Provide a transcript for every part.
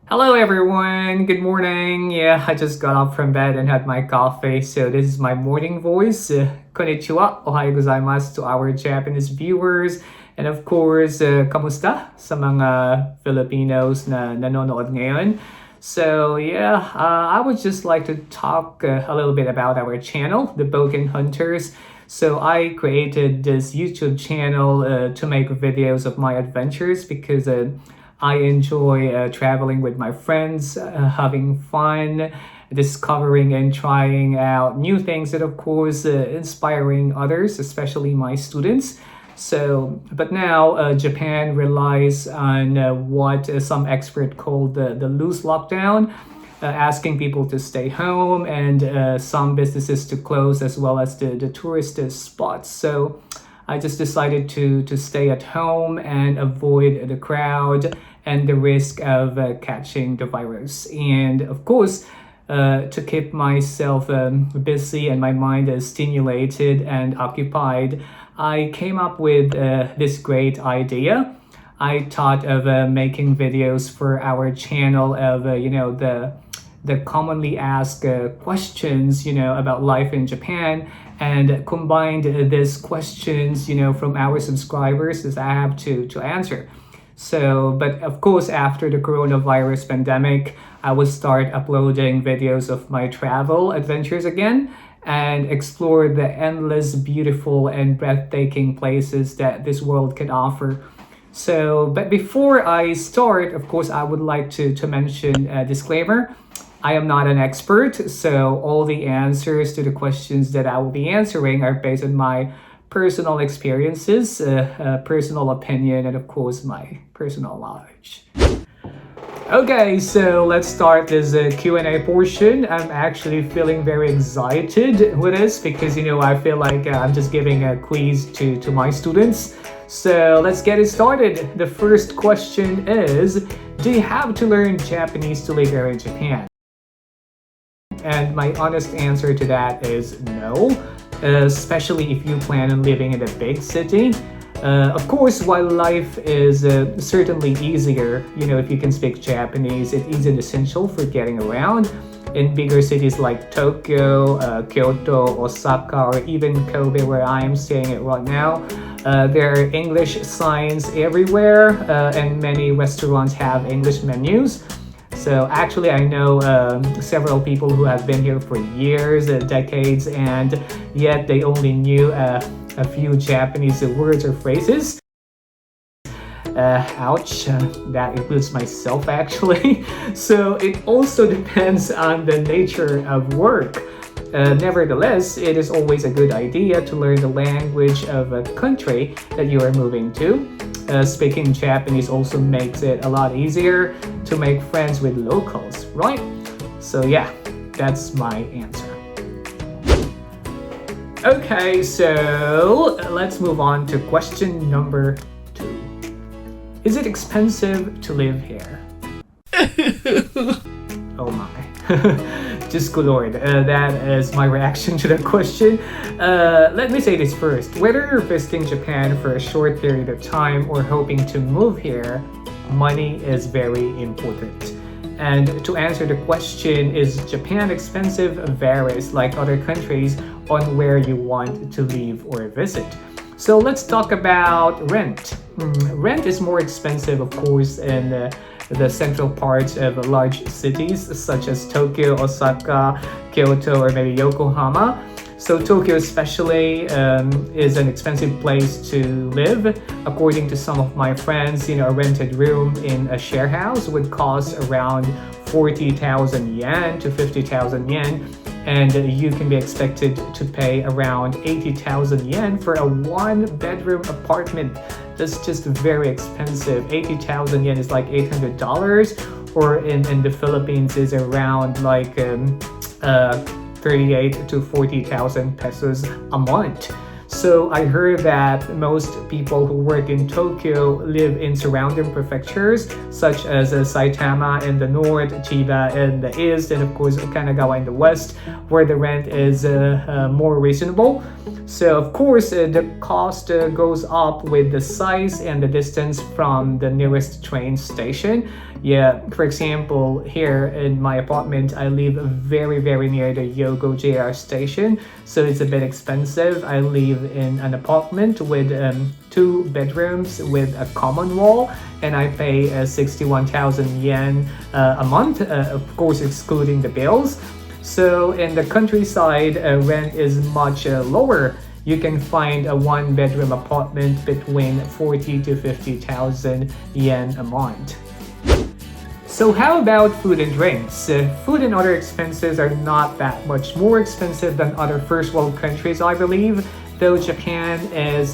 Hello everyone, good morning. Yeah, I just got up from bed and had my coffee, so this is my morning voice. Konnichiwa, ohayo gozaimasu to our Japanese viewers. And of course, kamusta sa mga Filipinos na nanonood ngayon. So yeah, I would just like to talk a little bit about our channel, the Boken Hunters. So I created this YouTube channel to make videos of my adventures because I enjoy traveling with my friends, having fun, discovering and trying out new things, and of course, inspiring others, especially my students. So, but now Japan relies on what some expert called the loose lockdown, asking people to stay home and some businesses to close as well as the tourist spots. So, I just decided to stay at home and avoid the crowd and the risk of catching the virus. And of course, to keep myself busy and my mind stimulated and occupied, I came up with this great idea. I thought of making videos for our channel of the commonly asked questions about life in Japan, and combined these questions from our subscribers that I have to answer. So, but of course, after the coronavirus pandemic, I would start uploading videos of my travel adventures again and explore the endless, beautiful, and breathtaking places that this world can offer. So, but before I start, of course, I would like to mention a disclaimer. I am not an expert, so all the answers to the questions that I will be answering are based on my personal experiences, personal opinion, and of course, my personal knowledge. Okay, so let's start this Q&A portion. I'm actually feeling very excited with this because, I feel like I'm just giving a quiz to my students. So let's get it started. The first question is, do you have to learn Japanese to live here in Japan? And my honest answer to that is no, especially if you plan on living in a big city. Of course, while life is certainly easier, if you can speak Japanese, it isn't essential for getting around. In bigger cities like Tokyo, Kyoto, Osaka, or even Kobe, where I am staying at right now, there are English signs everywhere, and many restaurants have English menus. So actually, I know several people who have been here for years, decades, and yet they only knew a few Japanese words or phrases. Ouch, that includes myself actually. So it also depends on the nature of work. Nevertheless, it is always a good idea to learn the language of a country that you are moving to. Speaking Japanese also makes it a lot easier to make friends with locals, right? So yeah, that's my answer. Okay, so let's move on to question number 2. Is it expensive to live here? Oh my. Just good lord, that is my reaction to the question. Let me say this first. Whether you're visiting Japan for a short period of time or hoping to move here, money is very important. And to answer the question, is Japan expensive, varies like other countries on where you want to live or visit. So let's talk about rent. Rent is more expensive, of course, in the central parts of large cities such as Tokyo, Osaka, Kyoto, or maybe Yokohama. So Tokyo especially is an expensive place to live. According to some of my friends, a rented room in a share house would cost around 40,000 yen to 50,000 yen. And you can be expected to pay around 80,000 yen for a one-bedroom apartment. That's just very expensive. 80,000 yen is like $800, or in the Philippines is around like 38 to 40,000 pesos a month. So I heard that most people who work in Tokyo live in surrounding prefectures such as Saitama in the north, Chiba in the east, and of course Kanagawa in the west, where the rent is more reasonable. So of course the cost goes up with the size and the distance from the nearest train station. Yeah, for example, here in my apartment, I live very near the Yogo JR station, so it's a bit expensive. I live in an apartment with 2 bedrooms with a common wall, and I pay 61,000 yen a month, of course excluding the bills. So in the countryside, rent is much lower. You can find a 1 bedroom apartment between 40 to 50,000 yen a month. So how about food and drinks? Food and other expenses are not that much more expensive than other first world countries, I believe, though Japan is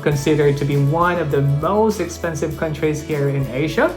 considered to be one of the most expensive countries here in Asia.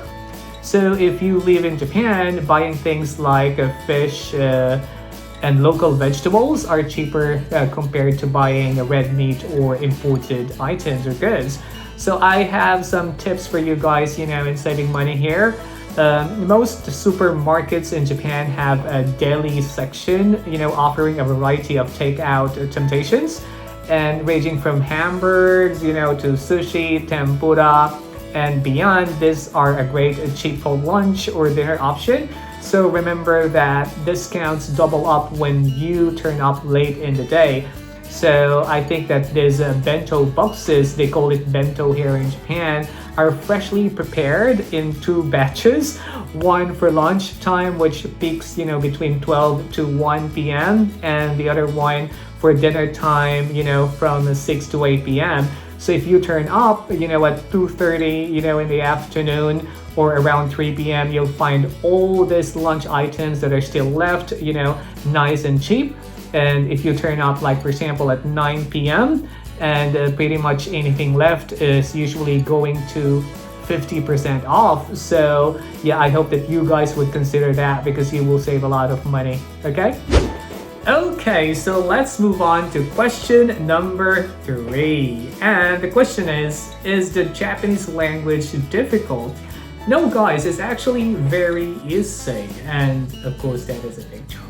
So if you live in Japan, buying things like fish and local vegetables are cheaper compared to buying red meat or imported items or goods. So I have some tips for you guys, in saving money here. Most supermarkets in Japan have a deli section, offering a variety of takeout temptations, and ranging from hamburgers, to sushi, tempura, and beyond. These are a great cheap for lunch or dinner option. So remember that discounts double up when you turn up late in the day. So I think that these bento boxes, they call it bento here in Japan, are freshly prepared in 2 batches. One for lunch time, which peaks, between 12 to 1 p.m. and the other one for dinner time, from 6 to 8 p.m. So if you turn up, at 2:30, in the afternoon or around 3 p.m., you'll find all these lunch items that are still left, nice and cheap. And if you turn up, like for example, at 9 p.m. and pretty much anything left is usually going to 50% off. So yeah, I hope that you guys would consider that because you will save a lot of money. Okay, so let's move on to question number 3. And the question is the Japanese language difficult? No guys, it's actually very easy, and of course that is a big chunk.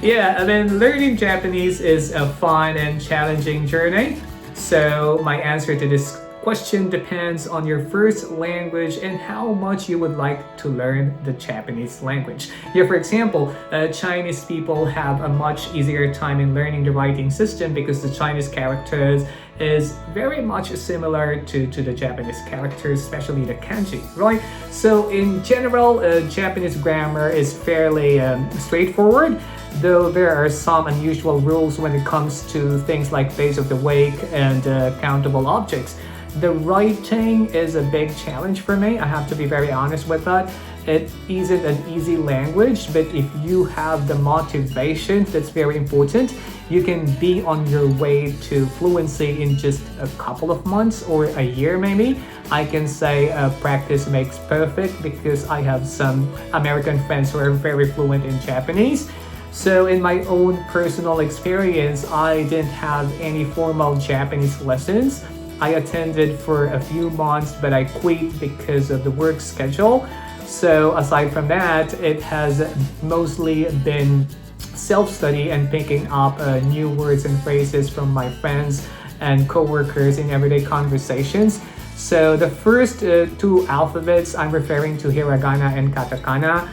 Yeah, and then learning Japanese is a fun and challenging journey. So my answer to this question depends on your first language and how much you would like to learn the Japanese language. Yeah, for example, Chinese people have a much easier time in learning the writing system because the Chinese characters is very much similar to the Japanese characters, especially the kanji, right? So in general, Japanese grammar is fairly straightforward, though there are some unusual rules when it comes to things like base of the wake and countable objects. The writing is a big challenge for me. I have to be very honest with that. It isn't an easy language, but if you have the motivation, that's very important. You can be on your way to fluency in just a couple of months or a year maybe. I can say practice makes perfect because I have some American friends who are very fluent in Japanese. So in my own personal experience, I didn't have any formal Japanese lessons. I attended for a few months, but I quit because of the work schedule. So aside from that, it has mostly been self-study and picking up new words and phrases from my friends and coworkers in everyday conversations. So the first 2 alphabets, I'm referring to hiragana and katakana.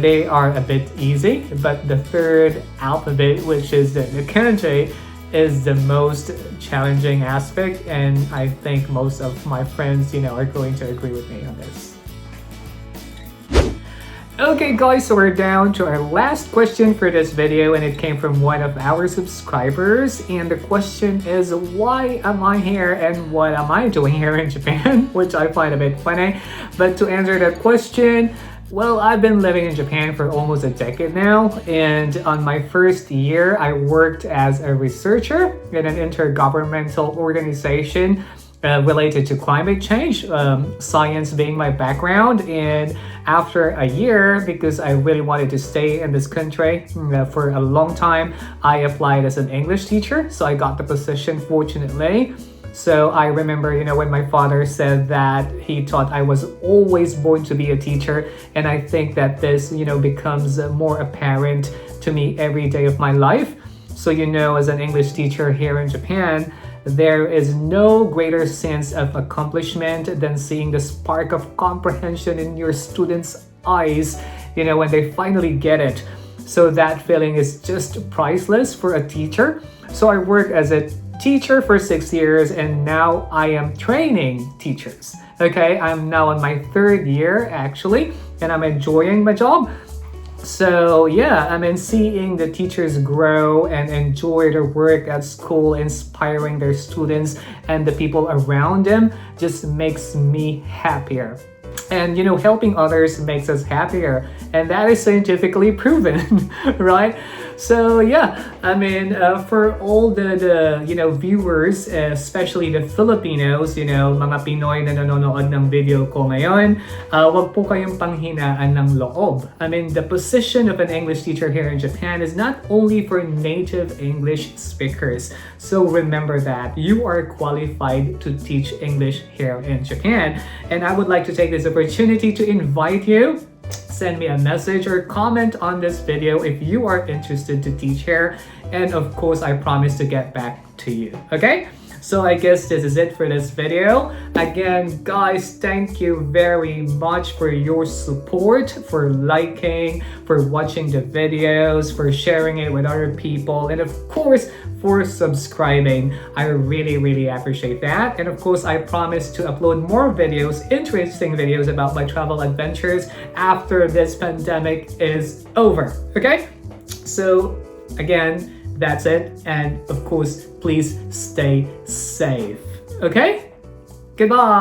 They are a bit easy, but the third alphabet, which is the kanji, is the most challenging aspect, and I think most of my friends, are going to agree with me on this. Okay guys, so we're down to our last question for this video, and it came from one of our subscribers, and the question is, why am I here and what am I doing here in Japan? Which I find a bit funny. But to answer that question, well, I've been living in Japan for almost a decade now, and on my first year, I worked as a researcher in an intergovernmental organization related to climate change, science being my background. And after a year, because I really wanted to stay in this country for a long time, I applied as an English teacher. So I got the position, fortunately. So I remember, when my father said that he thought I was always born to be a teacher. And I think that this, becomes more apparent to me every day of my life. So, as an English teacher here in Japan, there is no greater sense of accomplishment than seeing the spark of comprehension in your students' eyes, when they finally get it. So that feeling is just priceless for a teacher. So I work as a teacher for 6 years, and now I am training teachers. Okay, I'm now on my 3rd year actually, and I'm enjoying my job. So yeah, seeing the teachers grow and enjoy their work at school, inspiring their students and the people around them just makes me happier. And helping others makes us happier, and that is scientifically proven, right? So yeah, for all the viewers, especially the Filipinos, mga Pinoy na nanonood ng video ko ngayon, wag po kayong panghinaan ng loob. The position of an English teacher here in Japan is not only for native English speakers. So remember that you are qualified to teach English here in Japan. And I would like to take this opportunity to invite you. Send me a message or comment on this video if you are interested to teach here. And of course, I promise to get back to you. Okay? So I guess this is it for this video. Again, guys, thank you very much for your support, for liking, for watching the videos, for sharing it with other people, and of course, for subscribing. I really, really appreciate that. And of course, I promise to upload more videos, interesting videos about my travel adventures after this pandemic is over. Okay? So again, that's it. And of course, please stay safe. Okay? Goodbye.